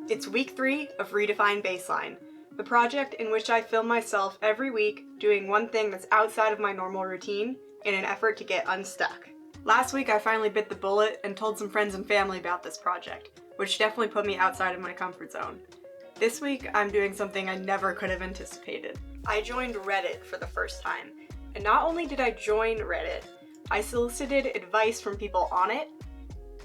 It's week 3 of Redefine Baseline, the project in which I film myself every week doing one thing that's outside of my normal routine in an effort to get unstuck. Last week I finally bit the bullet and told some friends and family about this project, which definitely put me outside of my comfort zone. This week I'm doing something I never could have anticipated. I joined Reddit for the first time, and not only did I join Reddit, I solicited advice from people on it,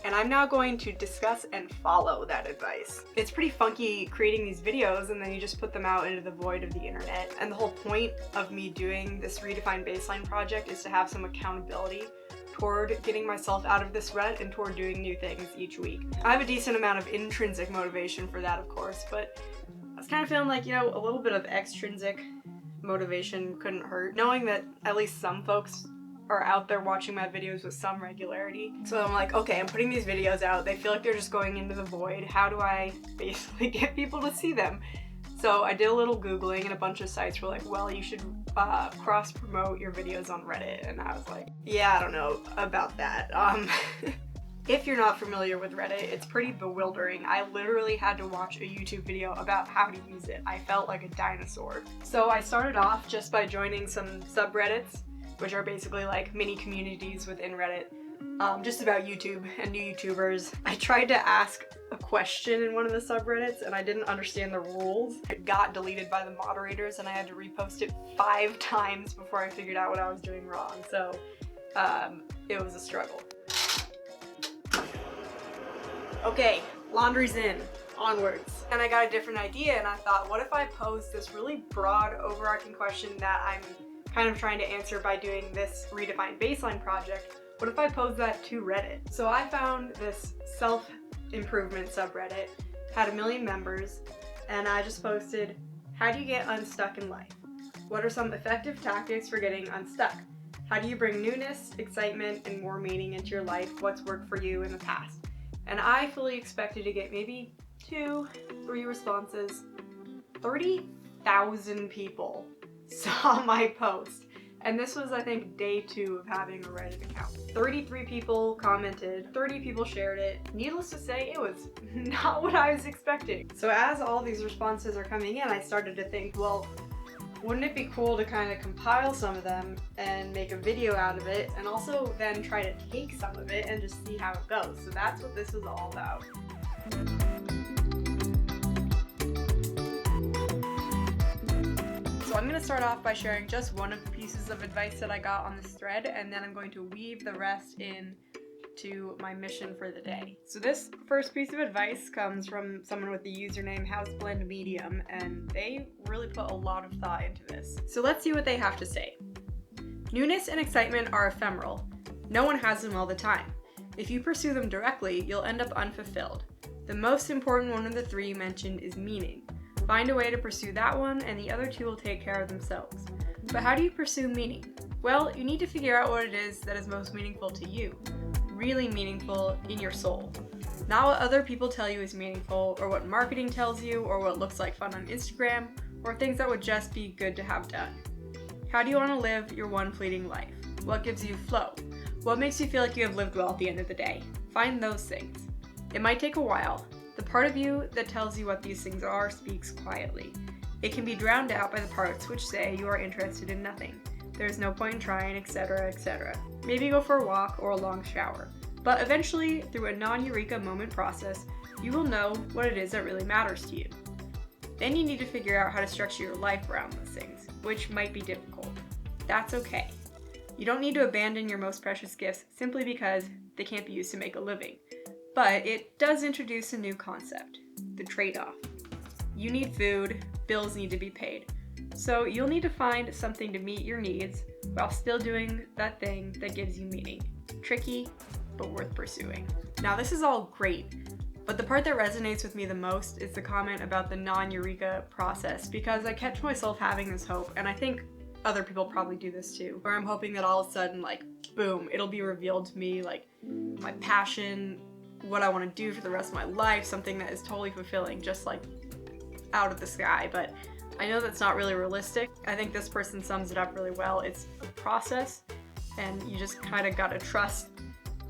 and I'm now going to discuss and follow that advice. It's pretty funky creating these videos and then you just put them out into the void of the internet. And the whole point of me doing this Redefine Baseline project is to have some accountability toward getting myself out of this rut and toward doing new things each week. I have a decent amount of intrinsic motivation for that, of course, but I was kind of feeling like, a little bit of extrinsic motivation couldn't hurt. Knowing that at least some folks are out there watching my videos with some regularity. So I'm like, okay, I'm putting these videos out. They feel like they're just going into the void. How do I basically get people to see them? So I did a little Googling and a bunch of sites were like, well, you should cross-promote your videos on Reddit. And I was like, yeah, I don't know about that. If you're not familiar with Reddit, it's pretty bewildering. I literally had to watch a YouTube video about how to use it. I felt like a dinosaur. So I started off just by joining some subreddits, which are basically like mini communities within Reddit, just about YouTube and new YouTubers. I tried to ask a question in one of the subreddits and I didn't understand the rules. It got deleted by the moderators and I had to repost it 5 times before I figured out what I was doing wrong. So it was a struggle. Okay, laundry's in. Onwards. And I got a different idea and I thought, what if I pose this really broad overarching question that I'm kind of trying to answer by doing this Redefine Baseline project? What if I pose that to Reddit? So I found this self-improvement subreddit, had 1 million members, and I just posted, how do you get unstuck in life? What are some effective tactics for getting unstuck? How do you bring newness, excitement, and more meaning into your life? What's worked for you in the past? And I fully expected to get maybe 2, 3 responses. 30,000 people saw my post, and this was, I think, day 2 of having a Reddit account. 33 people commented, 30 people shared it. Needless to say, it was not what I was expecting. So as all these responses are coming in, I started to think, well, wouldn't it be cool to kind of compile some of them and make a video out of it, and also then try to take some of it and just see how it goes. So that's what this is all about. So I'm going to start off by sharing just one of the pieces of advice that I got on this thread, and then I'm going to weave the rest in to my mission for the day. So this first piece of advice comes from someone with the username houseblendmedium, and they really put a lot of thought into this. So let's see what they have to say. Newness and excitement are ephemeral. No one has them all the time. If you pursue them directly, you'll end up unfulfilled. The most important one of the 3 mentioned is meaning. Find a way to pursue that one, and the other 2 will take care of themselves. But how do you pursue meaning? Well, you need to figure out what it is that is most meaningful to you. Really meaningful in your soul. Not what other people tell you is meaningful, or what marketing tells you, or what looks like fun on Instagram, or things that would just be good to have done. How do you want to live your one fleeting life? What gives you flow? What makes you feel like you have lived well at the end of the day? Find those things. It might take a while. The part of you that tells you what these things are speaks quietly. It can be drowned out by the parts which say you are interested in nothing. There's no point in trying, etc., etc. Maybe go for a walk or a long shower. But eventually, through a non-eureka moment process, you will know what it is that really matters to you. Then you need to figure out how to structure your life around those things, which might be difficult. That's okay. You don't need to abandon your most precious gifts simply because they can't be used to make a living. But it does introduce a new concept, the trade-off. You need food, bills need to be paid. So you'll need to find something to meet your needs while still doing that thing that gives you meaning. Tricky, but worth pursuing. Now this is all great, but the part that resonates with me the most is the comment about the non-eureka process, because I catch myself having this hope, and I think other people probably do this too, where I'm hoping that all of a sudden, like, boom, it'll be revealed to me, like, my passion, what I want to do for the rest of my life, something that is totally fulfilling, just like out of the sky. But I know that's not really realistic. I think this person sums it up really well. It's a process, and you just kind of gotta trust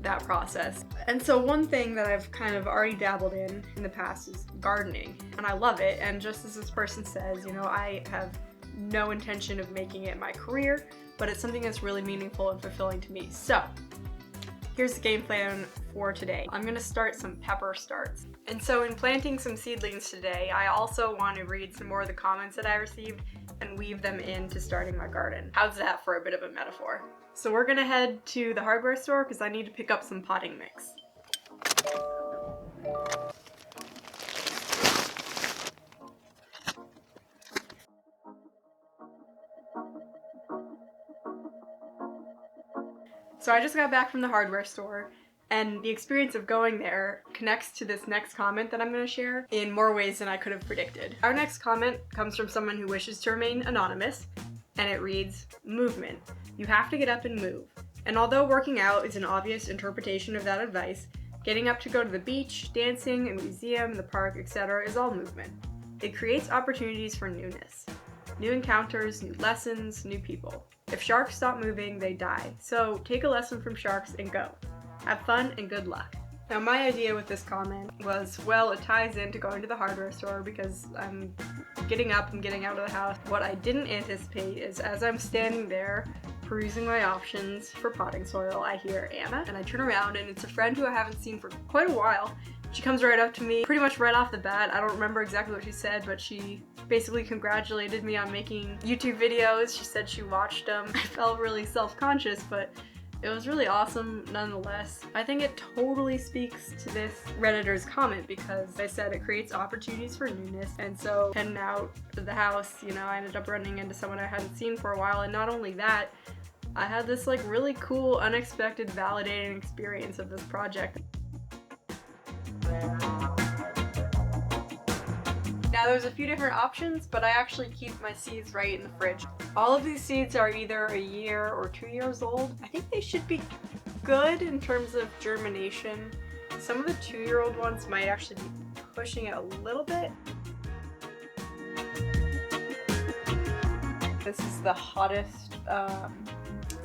that process. And so one thing that I've kind of already dabbled in the past is gardening, and I love it. And just as this person says, you know, I have no intention of making it my career, but it's something that's really meaningful and fulfilling to me. So here's the game plan for today. I'm gonna start some pepper starts. And so in planting some seedlings today, I also want to read some more of the comments that I received and weave them into starting my garden. How's that for a bit of a metaphor? So we're gonna head to the hardware store because I need to pick up some potting mix. So I just got back from the hardware store, and the experience of going there connects to this next comment that I'm going to share in more ways than I could have predicted. Our next comment comes from someone who wishes to remain anonymous, and it reads, "Movement. You have to get up and move. And although working out is an obvious interpretation of that advice, getting up to go to the beach, dancing, a museum, the park, etc. is all movement. It creates opportunities for newness. New encounters, new lessons, new people. If sharks stop moving, they die. So take a lesson from sharks and go. Have fun and good luck." Now my idea with this comment was, well, it ties into going to the hardware store because I'm getting up and getting out of the house. What I didn't anticipate is as I'm standing there perusing my options for potting soil, I hear Anna, and I turn around and it's a friend who I haven't seen for quite a while. She comes right up to me, pretty much right off the bat. I don't remember exactly what she said, but she basically congratulated me on making YouTube videos. She said she watched them. I felt really self-conscious, but it was really awesome nonetheless. I think it totally speaks to this Redditor's comment because I said it creates opportunities for newness, and so heading out of the house, you know, I ended up running into someone I hadn't seen for a while, and not only that, I had this like really cool, unexpected, validating experience of this project. Now there's a few different options, but I actually keep my seeds right in the fridge. All of these seeds are either a year or 2 years old. I think they should be good in terms of germination. Some of the 2-year-old ones might actually be pushing it a little bit. This is the hottest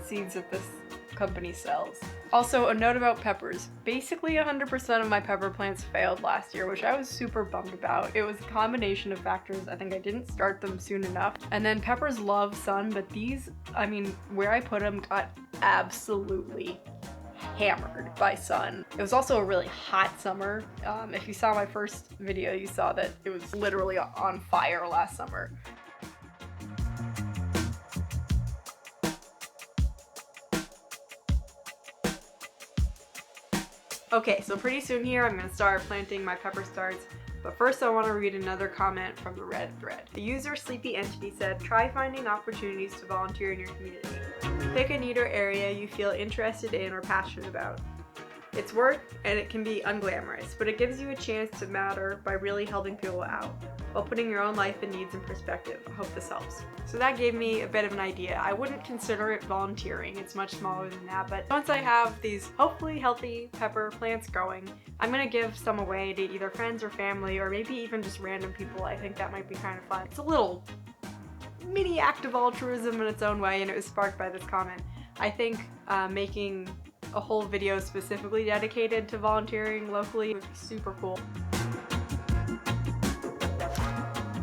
seeds that this company sells. Also, a note about peppers. Basically 100% of my pepper plants failed last year, which I was super bummed about. It was a combination of factors. I think I didn't start them soon enough. And then peppers love sun, but these, I mean, where I put them got absolutely hammered by sun. It was also a really hot summer. If you saw my first video, you saw that it was literally on fire last summer. Okay, so pretty soon here I'm going to start planting my pepper starts, but first I want to read another comment from the Reddit thread. The user Sleepy Entity said, "Try finding opportunities to volunteer in your community. Pick a need or area you feel interested in or passionate about. It's work and it can be unglamorous, but it gives you a chance to matter by really helping people out while putting your own life and needs in perspective. I hope this helps." So that gave me a bit of an idea. I wouldn't consider it volunteering, it's much smaller than that, but once I have these hopefully healthy pepper plants going, I'm gonna give some away to either friends or family, or maybe even just random people. I think that might be kind of fun. It's a little mini act of altruism in its own way, and it was sparked by this comment. I think making a whole video specifically dedicated to volunteering locally would be super cool.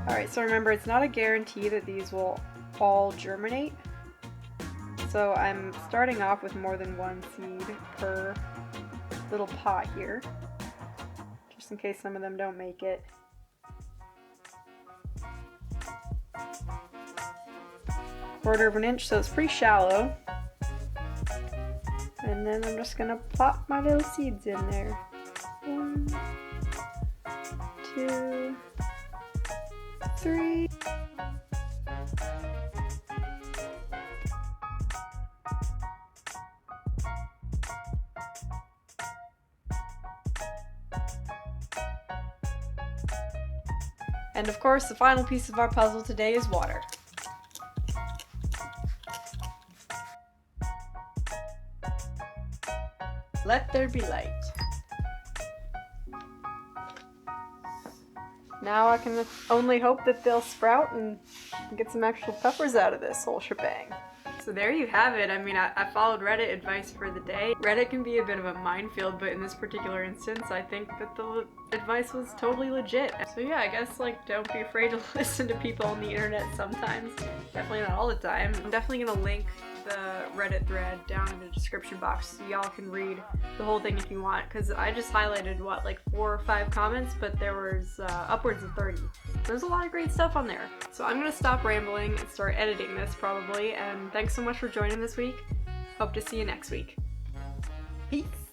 Alright, so remember, it's not a guarantee that these will all germinate. So I'm starting off with more than one seed per little pot here, just in case some of them don't make it. Quarter of an inch, so it's pretty shallow. And then I'm just gonna plop my little seeds in there. 1, 2, 3. And of course, the final piece of our puzzle today is water. Let there be light. Now I can only hope that they'll sprout and get some actual peppers out of this whole shebang. So there you have it. I mean, I followed Reddit advice for the day. Reddit can be a bit of a minefield, but in this particular instance, I think that the advice was totally legit. So yeah, I guess like don't be afraid to listen to people on the internet sometimes. Definitely not all the time. I'm definitely gonna link the Reddit thread down in the description box so y'all can read the whole thing if you want, because I just highlighted what, like 4 or 5 comments, but there was upwards of 30. There's a lot of great stuff on there. So I'm gonna stop rambling and start editing this probably, and thanks so much for joining this week. Hope to see you next week. Peace!